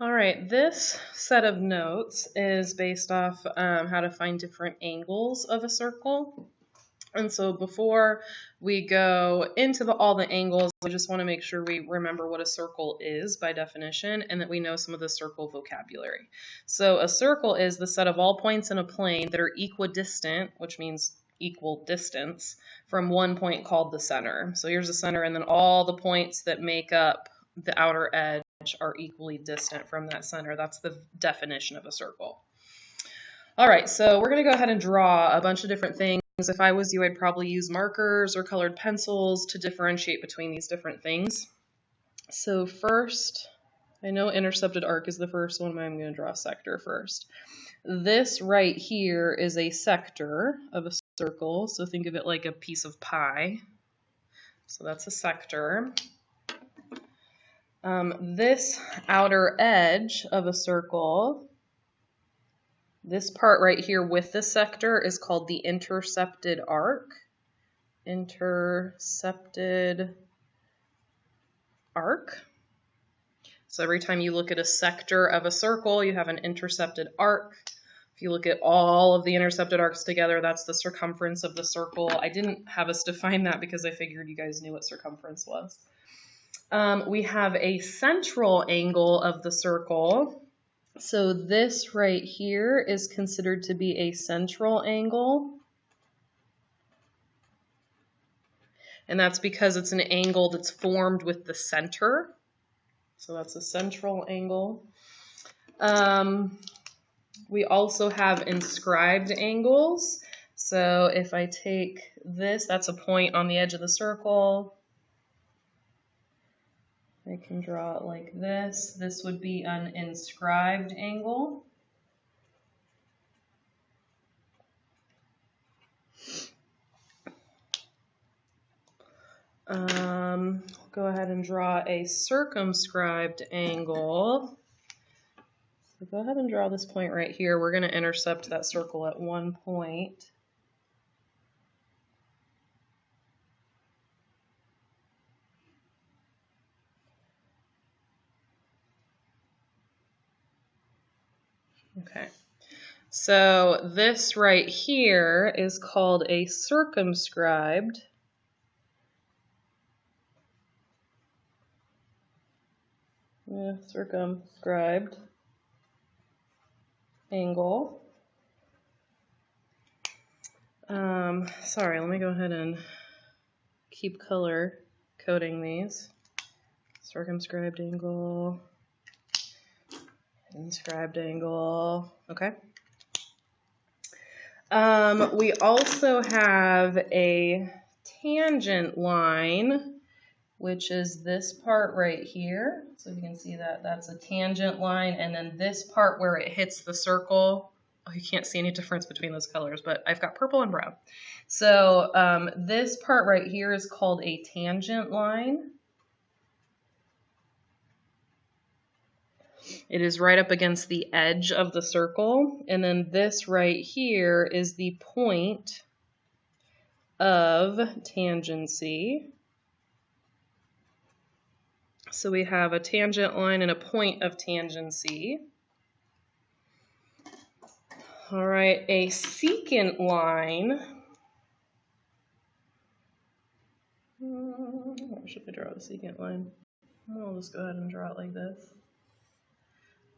All right, this set of notes is based off how to find different angles of a circle. And so before we go into all the angles, we just want to make sure we remember what a circle is by definition and that we know some of the circle vocabulary. So a circle is the set of all points in a plane that are equidistant, which means equal distance, from one point called the center. So here's the center, and then all the points that make up the outer edge are equally distant from that center. That's the definition of a circle. All right, so we're going to go ahead and draw a bunch of different things. If I was you, I'd probably use markers or colored pencils to differentiate between these different things. So first, I know intercepted arc is the first one, but I'm going to draw a sector first. This right here is a sector of a circle, so think of it like a piece of pie. So that's a sector. This outer edge of a circle, this part right here with the sector is called the intercepted arc. Intercepted arc. So every time you look at a sector of a circle, you have an intercepted arc. If you look at all of the intercepted arcs together, that's the circumference of the circle. I didn't have us define that because I figured you guys knew what circumference was. We have a central angle of the circle. So this right here is considered to be a central angle. And that's because it's an angle that's formed with the center. So that's a central angle. We also have inscribed angles. So if I take this, that's a point on the edge of the circle. I can draw it like this. This would be an inscribed angle. Go ahead and draw a circumscribed angle. So go ahead and draw this point right here. We're going to intercept that circle at one point. Okay, so this right here is called a circumscribed angle. Sorry, let me go ahead and keep color coding these. Circumscribed angle. Inscribed angle, okay. We also have a tangent line, which is this part right here. So you can see that that's a tangent line, and then this part where it hits the circle, oh, you can't see any difference between those colors, but I've got purple and brown. So this part right here is called a tangent line. It is right up against the edge of the circle, and then this right here is the point of tangency. So we have a tangent line and a point of tangency. All right, a secant line. Where should I draw the secant line? I'll just go ahead and draw it like this.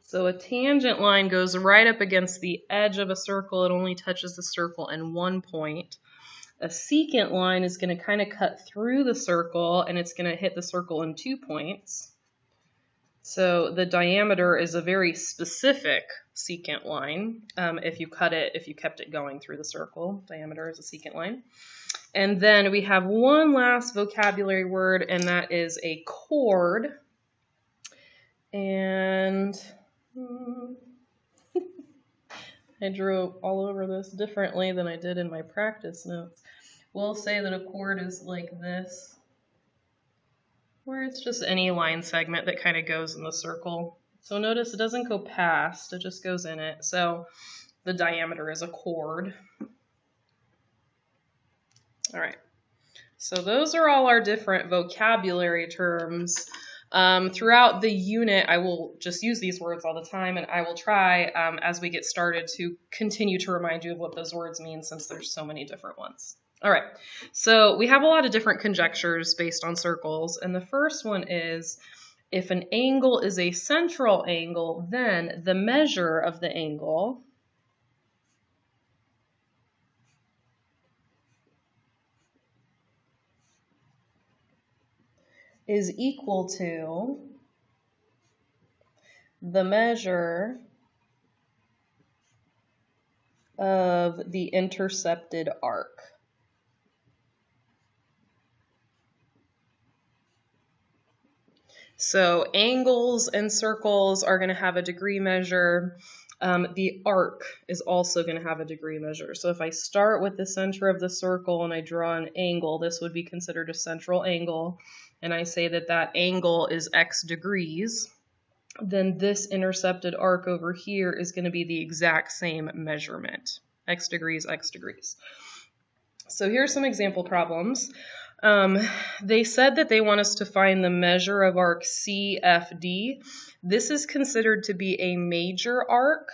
So a tangent line goes right up against the edge of a circle. It only touches the circle in one point. A secant line is going to kind of cut through the circle, and it's going to hit the circle in 2 points. So the diameter is a very specific secant line. If you kept it going through the circle, diameter is a secant line. And then we have one last vocabulary word, and that is a chord. And I drew all over this differently than I did in my practice notes. We'll say that a chord is like this, where it's just any line segment that kind of goes in the circle. So notice it doesn't go past, it just goes in it. So the diameter is a chord. All right, so those are all our different vocabulary terms Throughout the unit, I will just use these words all the time, and I will try, as we get started, to continue to remind you of what those words mean since there's so many different ones. All right, so we have a lot of different conjectures based on circles, and the first one is, if an angle is a central angle, then the measure of the angle is equal to the measure of the intercepted arc. So angles and circles are going to have a degree measure. The arc is also going to have a degree measure. So if I start with the center of the circle and I draw an angle, this would be considered a central angle, and I say that that angle is x degrees, then this intercepted arc over here is going to be the exact same measurement, x degrees, x degrees. So here's some example problems. They said that they want us to find the measure of arc CFD. This is considered to be a major arc.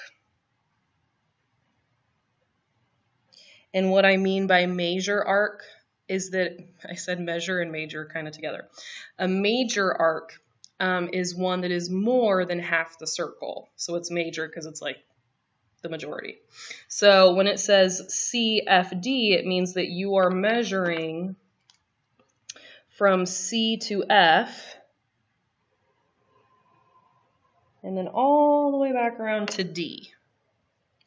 And what I mean by major arc is that, I said measure and major kind of together. A major arc is one that is more than half the circle. So it's major because it's like the majority. So when it says CFD, it means that you are measuring from C to F, and then all the way back around to D.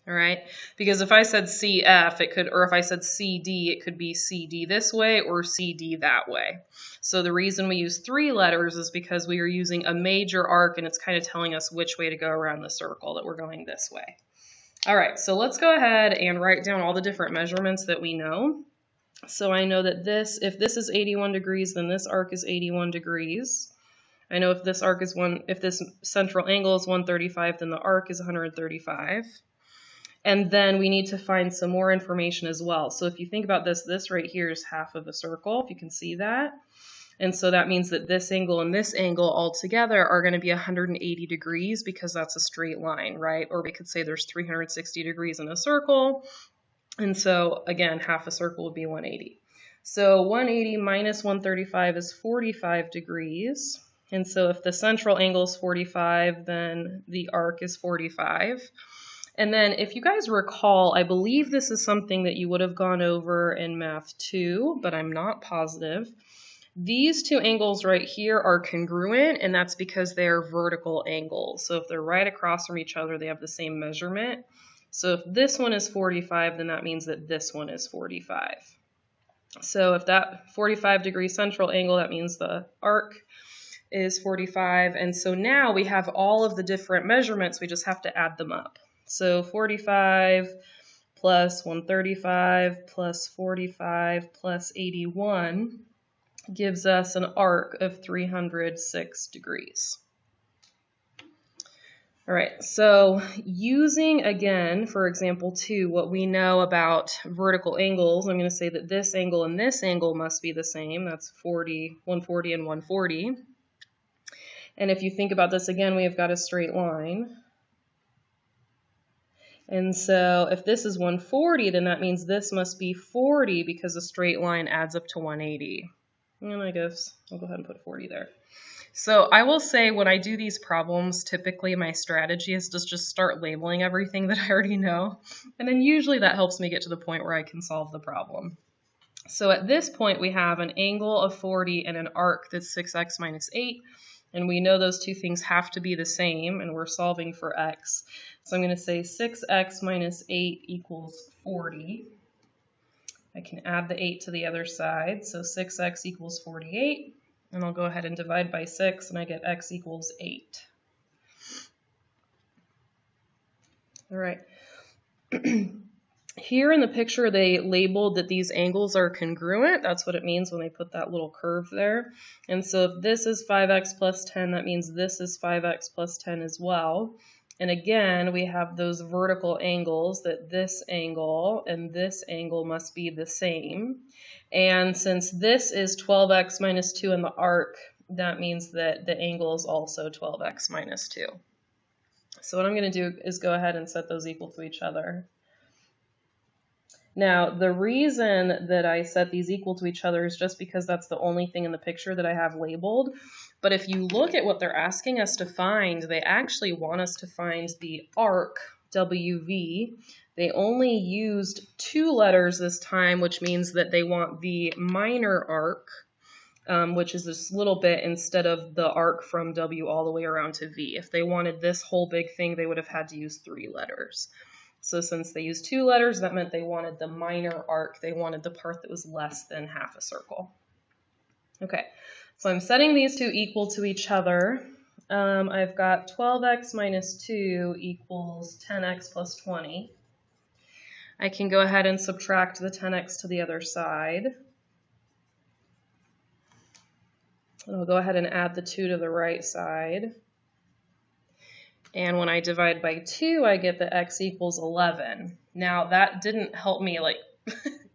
All right, because if I said CF, it could, or if I said CD, it could be CD this way or CD that way. So the reason we use 3 letters is because we are using a major arc, and it's kind of telling us which way to go around the circle, that we're going this way. All right, so let's go ahead and write down all the different measurements that we know. So I know that this, if this is 81 degrees, then this arc is 81 degrees. I know if this arc is if this central angle is 135, then the arc is 135. And then we need to find some more information as well. So if you think about this, this right here is half of a circle, if you can see that. And so that means that this angle and this angle all together are going to be 180 degrees because that's a straight line, right? Or we could say there's 360 degrees in a circle. And so again, half a circle would be 180. So 180 minus 135 is 45 degrees. And so if the central angle is 45, then the arc is 45. And then if you guys recall, I believe this is something that you would have gone over in Math 2, but I'm not positive. These two angles right here are congruent, and that's because they are vertical angles. So if they're right across from each other, they have the same measurement. So if this one is 45, then that means that this one is 45. So if that 45 degree central angle, that means the arc is 45. And so now we have all of the different measurements, we just have to add them up. So 45 plus 135 plus 45 plus 81 gives us an arc of 306 degrees. All right, so using, again, for example 2, what we know about vertical angles, I'm going to say that this angle and this angle must be the same. That's 140 and 140. And if you think about this again, we have got a straight line. And so if this is 140, then that means this must be 40 because a straight line adds up to 180. And I guess I'll go ahead and put 40 there. So I will say when I do these problems, typically my strategy is to just start labeling everything that I already know. And then usually that helps me get to the point where I can solve the problem. So at this point, we have an angle of 40 and an arc that's 6x minus 8. And we know those two things have to be the same, and we're solving for x. So I'm going to say 6x minus 8 equals 40. I can add the 8 to the other side, so 6x equals 48. And I'll go ahead and divide by 6, and I get x equals 8. All right. Here in the picture, they labeled that these angles are congruent. That's what it means when they put that little curve there. And so if this is 5x plus 10, that means this is 5x plus 10 as well. And again, we have those vertical angles, that this angle and this angle must be the same. And since this is 12x minus 2 in the arc, that means that the angle is also 12x minus 2. So what I'm going to do is go ahead and set those equal to each other. Now, the reason that I set these equal to each other is just because that's the only thing in the picture that I have labeled. But if you look at what they're asking us to find, they actually want us to find the arc, WV. They only used 2 letters this time, which means that they want the minor arc, which is this little bit instead of the arc from W all the way around to V. If they wanted this whole big thing, they would have had to use 3 letters. So since they used 2 letters, that meant they wanted the minor arc. They wanted the part that was less than half a circle. Okay, so I'm setting these two equal to each other. I've got 12x minus 2 equals 10x plus 20. I can go ahead and subtract the 10x to the other side. And I'll go ahead and add the 2 to the right side. And when I divide by 2, I get that x equals 11. Now, that didn't help me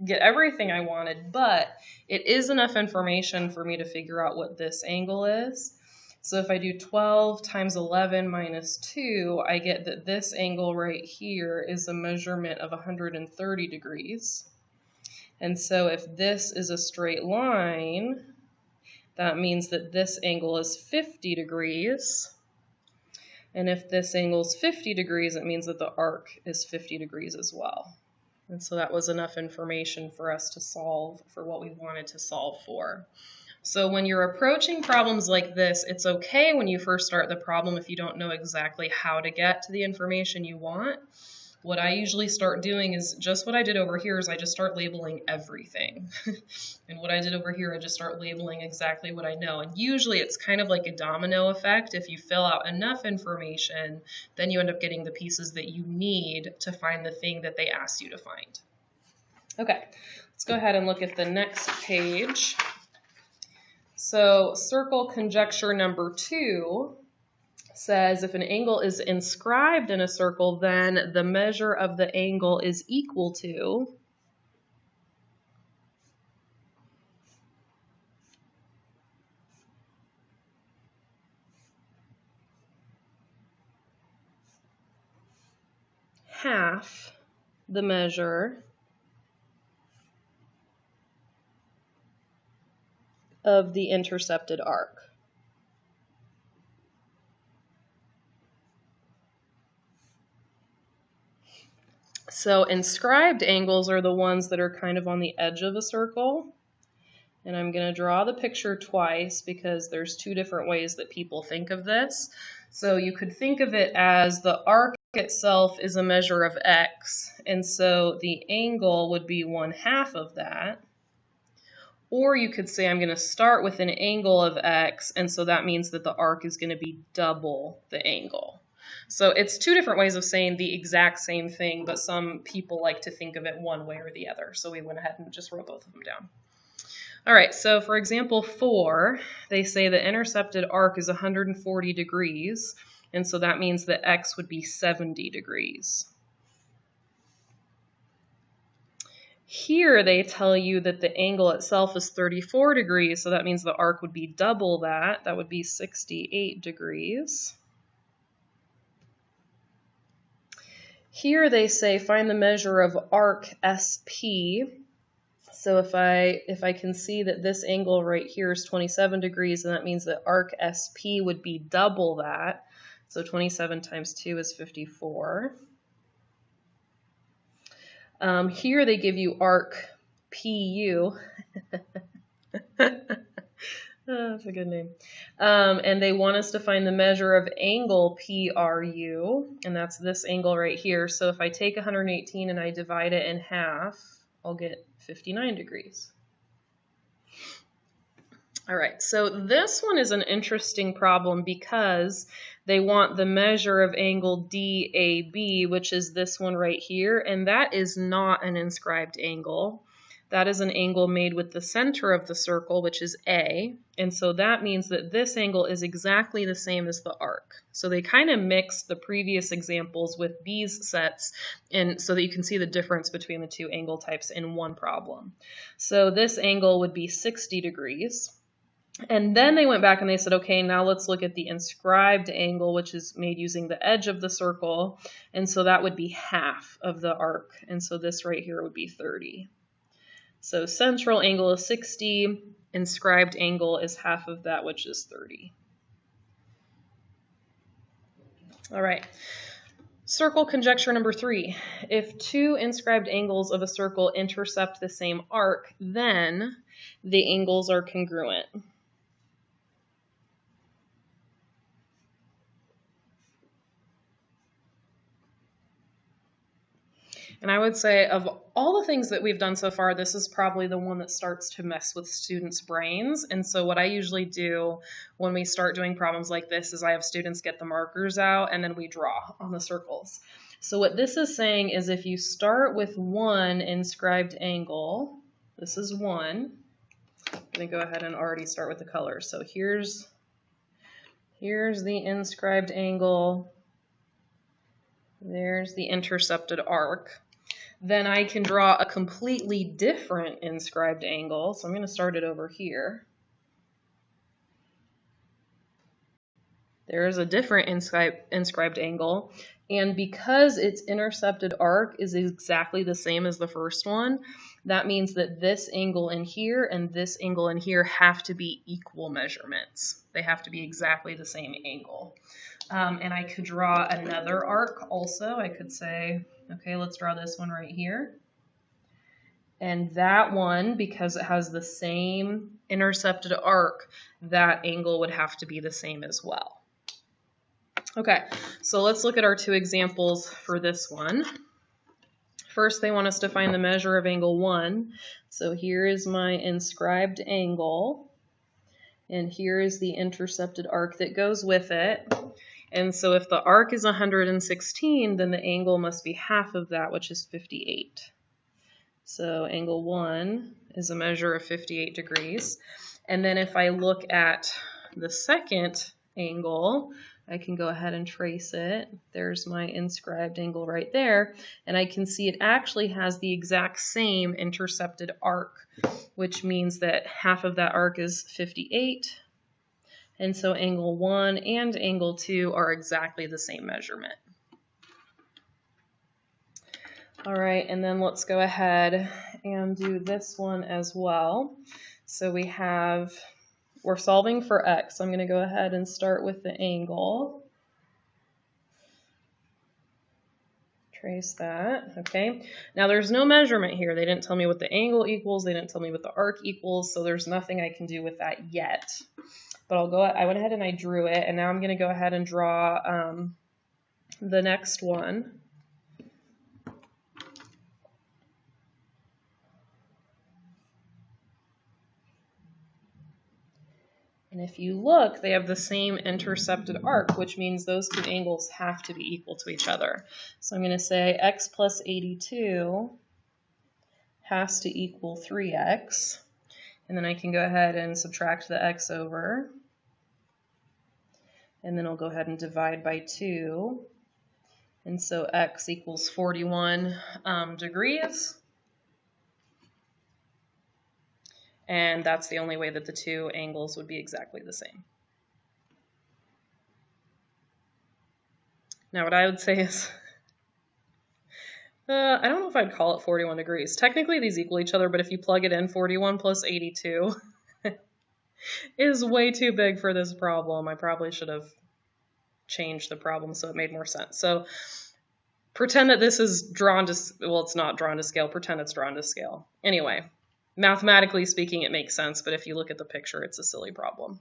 get everything I wanted, but it is enough information for me to figure out what this angle is. So if I do 12 times 11 minus 2, I get that this angle right here is a measurement of 130 degrees. And so if this is a straight line, that means that this angle is 50 degrees. And if this angle is 50 degrees, it means that the arc is 50 degrees as well. And so that was enough information for us to solve for what we wanted to solve for. So when you're approaching problems like this, it's okay when you first start the problem if you don't know exactly how to get to the information you want. What I usually start doing is just what I did over here is I just start labeling everything. And what I did over here, I just start labeling exactly what I know. And usually it's kind of like a domino effect. If you fill out enough information, then you end up getting the pieces that you need to find the thing that they asked you to find. Okay, let's go ahead and look at the next page. So circle conjecture number 2 says if an angle is inscribed in a circle, then the measure of the angle is equal to half the measure of the intercepted arc. So inscribed angles are the ones that are kind of on the edge of a circle. And I'm going to draw the picture twice because there's 2 different ways that people think of this. So you could think of it as the arc itself is a measure of x, and so the angle would be 1/2 of that. Or you could say I'm going to start with an angle of x, and so that means that the arc is going to be double the angle. So it's 2 different ways of saying the exact same thing, but some people like to think of it one way or the other. So we went ahead and just wrote both of them down. All right, so for example 4, they say the intercepted arc is 140 degrees, and so that means that x would be 70 degrees. Here they tell you that the angle itself is 34 degrees, so that means the arc would be double that. That would be 68 degrees. Here they say find the measure of arc SP. So if I can see that this angle right here is 27 degrees, and that means that arc SP would be double that. So 27 times 2 is 54. Here they give you arc PU. That's a good name. And they want us to find the measure of angle PRU, and that's this angle right here. So if I take 118 and I divide it in half, I'll get 59 degrees. All right, so this one is an interesting problem because they want the measure of angle DAB, which is this one right here, and that is not an inscribed angle. That is an angle made with the center of the circle, which is A, and so that means that this angle is exactly the same as the arc. So they kind of mix the previous examples with these sets, and so that you can see the difference between the 2 angle types in one problem. So this angle would be 60 degrees. And then they went back and they said, okay, now let's look at the inscribed angle, which is made using the edge of the circle. And so that would be half of the arc. And so this right here would be 30. So central angle is 60. Inscribed angle is half of that, which is 30. All right. Circle conjecture number 3. If two inscribed angles of a circle intercept the same arc, then the angles are congruent. And I would say of all the things that we've done so far, this is probably the one that starts to mess with students' brains. And so what I usually do when we start doing problems like this is I have students get the markers out and then we draw on the circles. So what this is saying is if you start with one inscribed angle, this is one. I'm going to go ahead and already start with the colors. So here's the inscribed angle. There's the intercepted arc. Then I can draw a completely different inscribed angle. So I'm going to start it over here. There is a different inscribed angle. And because its intercepted arc is exactly the same as the first one, that means that this angle in here and this angle in here have to be equal measurements. They have to be exactly the same angle. And I could draw another arc also. I could say, okay, let's draw this one right here. And that one, because it has the same intercepted arc, that angle would have to be the same as well. Okay, so let's look at our two examples for this one. First, they want us to find the measure of angle 1. So here is my inscribed angle. And here is the intercepted arc that goes with it. And so if the arc is 116, then the angle must be half of that, which is 58. So angle 1 is a measure of 58 degrees. And then if I look at the second angle, I can go ahead and trace it. There's my inscribed angle right there. And I can see it actually has the exact same intercepted arc, which means that half of that arc is 58. And so angle 1 and angle 2 are exactly the same measurement. All right, and then let's go ahead and do this one as well. So we're solving for x. So I'm going to go ahead and start with the angle. Trace that, okay. Now there's no measurement here. They didn't tell me what the angle equals. They didn't tell me what the arc equals. So there's nothing I can do with that yet. But I went ahead and I drew it, and now I'm going to go ahead and draw the next one. And if you look, they have the same intercepted arc, which means those two angles have to be equal to each other. So I'm going to say x plus 82 has to equal 3x. And then I can go ahead and subtract the x over. And then I'll go ahead and divide by 2. And so x equals 41 degrees. And that's the only way that the two angles would be exactly the same. Now what I would say is, I don't know if I'd call it 41 degrees. Technically these equal each other, but if you plug it in, 41 plus 82 is way too big for this problem. I probably should have changed the problem so it made more sense. So pretend that this is drawn to, well, it's not drawn to scale. Pretend it's drawn to scale. Anyway, mathematically speaking, it makes sense, but if you look at the picture, it's a silly problem.